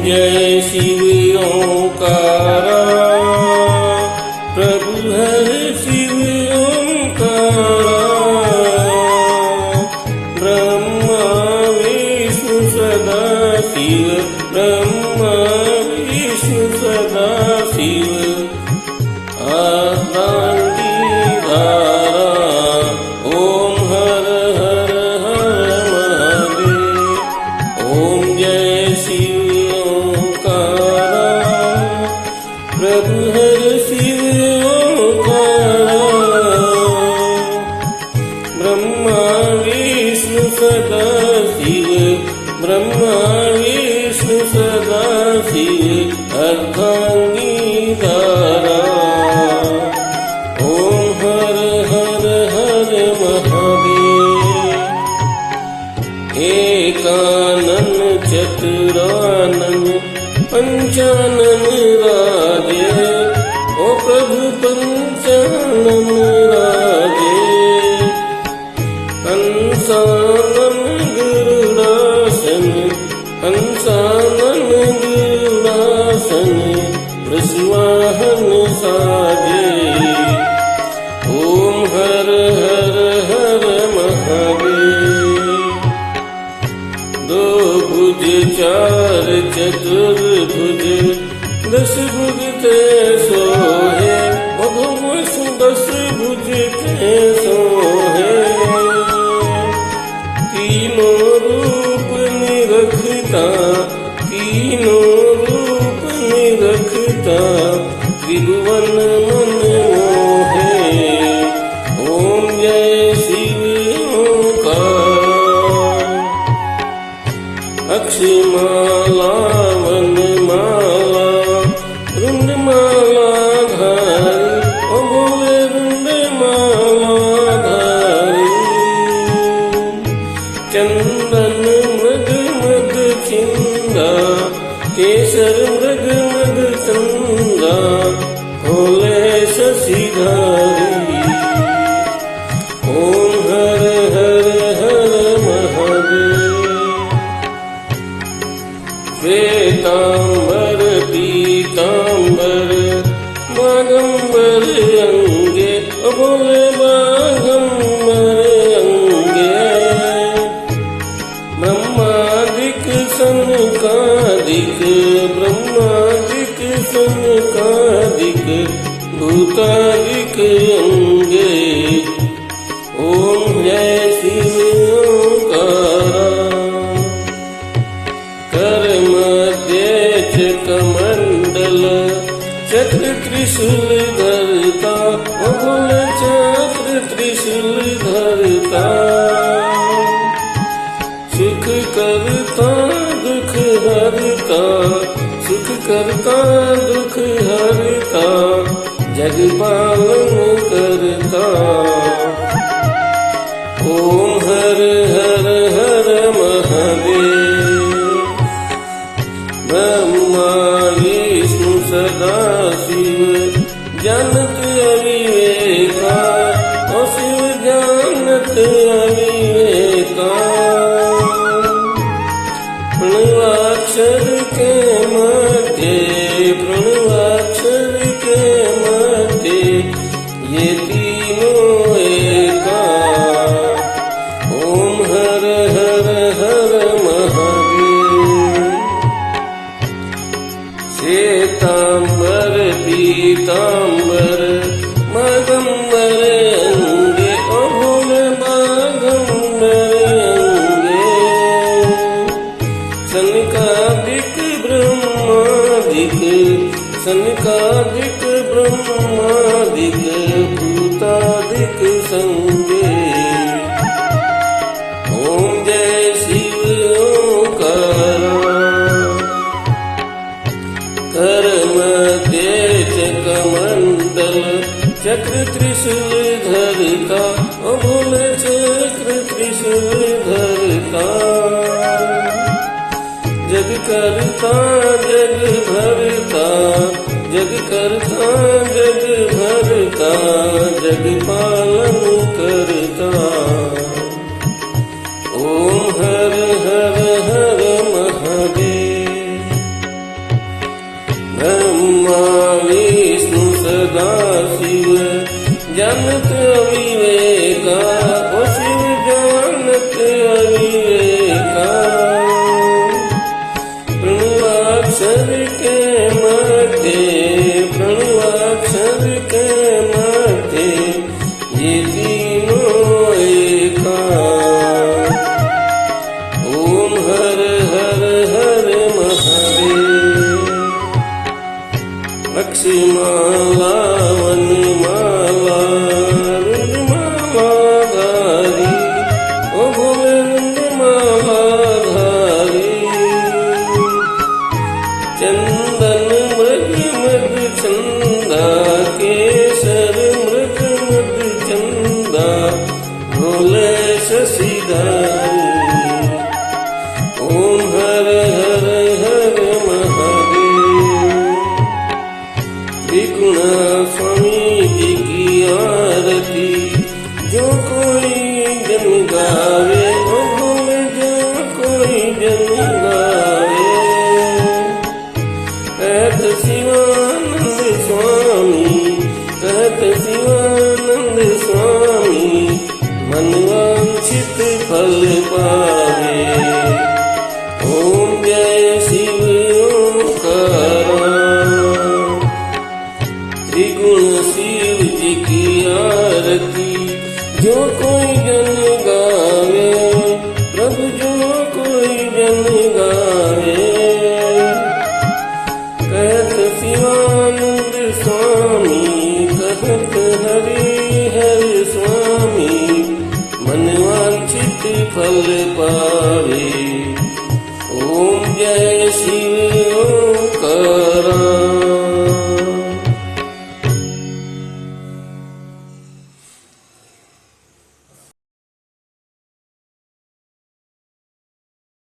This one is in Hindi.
जय शिव ओंकारा, प्रभु हर शिव ओंकारा। ब्रह्मा विष्णु सदा शिव, ब्रह्मा विष्णु सदा शिव। आत्मांगी धारा, ओम हर हर हर महादेव। ओम जय शिव ओंकारा, प्रभु हर शिव ओंकारा। ब्रह्मा विष्णु सदा शिव, ब्रह्मा विष्णु सदा शिव। अर्धांगी धारा, ओम हर हर हर महादेव। एकानन चतुरानन पंचानन राजे, ओ प्रभु पंचानन राजे। हंसानन गरुड़ासन, हंसानन गरुड़ासन। वृषवाहन साजे, ओम हर हर हर महादेव। दो भुज चार चतुर्भुज, दस भुज ते सोहे। ओ भगवान 10 भुज ते सोहे। तीनों रूप निरखता, तीनों रूप निरखता। त्रिभुवन मन मोहे, ओम जय शिव ओंकार। अक्षमाला वनमाला, रुंडमाला धारी। ओ बोले रुंडमाला धारी। चंदन मृग मृग चिंदा, केसर मृग मृग चंदा। भोले शशिधारी, ओम हर हर हर महादेव। श्वेतांबर पीतांबर, बागंबर अंगे। भोले बागंबर अंगे। ब्रह्मादिक सनकादिक, ब्रह्मादिक सनकादिक। भूतादिक अंगे, ओम जय शिव ओंकारा। कर मध्य चक्रमंडल, चक्र त्रिशूल धरता। ओ भोले चक्र त्रिशूल धरता। सुख करता दुख हरता, सुख करता दुख हरता। जग पालन करता, ओम हर हर हर महादेव। ब्रह्मा विष्णु सदा शिव, जानत अविवेका। ओ शिव जानत अविवेका। प्रणवाक्षर के मध्य, प्रणवाक्षर के मध्य। ये तीनों एका, ओम हर हर हर महादेव। श्वेतांबर पीतांबर, बागंबर अंगे। ओ भोले बागंबर अंगे। सनकादिक ब्रह्मादिक, सनकादिक ब्रह्मादिक। भूतादिक संगे, ओम जय शिव ओंकारा। कर मध्य चक्रमंडल, चक्र त्रिशूल धरता। ओ भोले चक्र त्रिशूल धरता। जग करता जग भरता, जग करता जग भरता। जग पालन करता, ओम हर हर हर महादेव। प्रणवाक्षर के माथे, प्रणवाक्षर के माथे ये तीनों एकांत। ओम हर हर हर महादेव। लक्ष्मीमाला वनमाला रुंडमाला धारी, ओ भोले रुंडमाला धारी। चंदन मृग मृग चंदा, केसर मृग मृग चंदा, भोले शशिधारी। ओम हर हर हर महादेव। त्रिगुण स्वामी जी की आरती जो कोई जन गावे, ओ भोले जो कोई जन गावे। कहत शिवानंद स्वामी, कहत शिवानंद स्वामी, मनवांछित फल पावे। ओम जय शिव ओंकारा। त्रिगुण शिव जी की आरती जो कोई जन गावे, प्रभु जो कोई जन गावे। कहत शिवानंद स्वामी, कहत हरि हर स्वामी, मनवांछित फल पावे। ओम जय शिव